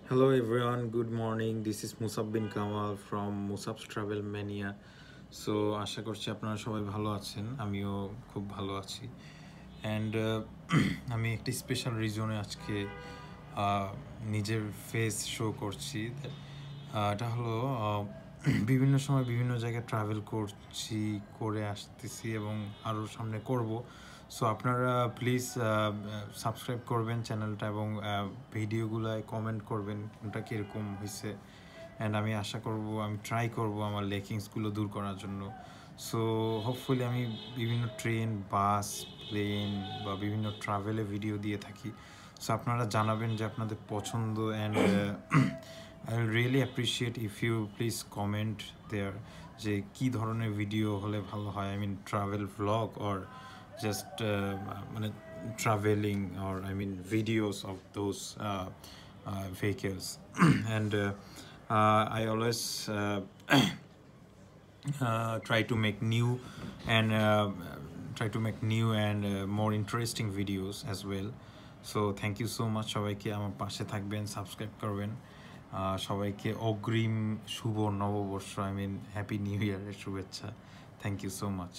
Hello everyone, good morning. This is Musab bin Kamal from Musab's Travel Mania. So আশা করছি আপনারা সবাই ভালো আছেন, আমিও খুব ভালো আছি। অ্যান্ড আমি একটি স্পেশাল রিজনে আজকে নিজের ফেস শো করছি। এটা হলো বিভিন্ন সময় বিভিন্ন জায়গায় ট্রাভেল করছি, করে আসতেছি এবং আরও সামনে করব। সো আপনারা প্লিজ সাবস্ক্রাইব করবেন চ্যানেলটা এবং ভিডিওগুলোয় কমেন্ট করবেন কোনটা কীরকম হয়েছে। অ্যান্ড আমি আশা করব, আমি ট্রাই করব আমার লেকিংসগুলো দূর করার জন্য। সো হোপফুলি আমি বিভিন্ন ট্রেন, বাস, প্লেন বা বিভিন্ন ট্রাভেলে ভিডিও দিয়ে থাকি। সো আপনারা জানাবেন যে আপনাদের পছন্দ। And I will really appreciate if you please comment দেয়ার যে কী ধরনের ভিডিও হলে ভালো হয়। I mean travel vlog or just traveling, or I mean videos of those vehicles. And I always try to make new and more interesting videos as well. So thank you so much. সবাইকে আমার পাশে থাকবেন, subscribe করবেন। সবাইকে অগ্রিম শুভ নববর্ষ, I mean happy new ইয়ারের শুভেচ্ছা। Thank you so much.